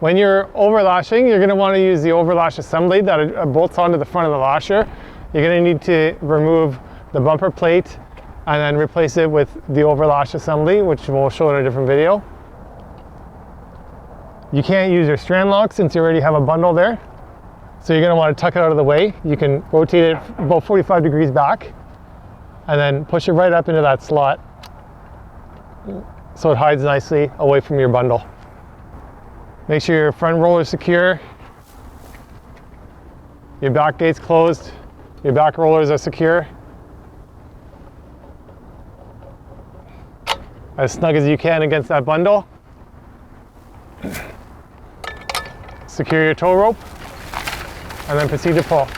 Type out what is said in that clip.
When you're overlashing, you're going to want to use the Overlash Assembly that bolts onto the front of the lasher. You're going to need to remove the bumper plate and then replace it with the Overlash Assembly, which we'll show in a different video. You can't use your strand lock since you already have a bundle there. So you're going to want to tuck it out of the way. You can rotate it about 45 degrees back and then push it right up into that slot so it hides nicely away from your bundle. Make sure your front roller is secure, your back gate's closed, your back rollers are secure. As snug as you can against that bundle. Secure your tow rope and then proceed to pull.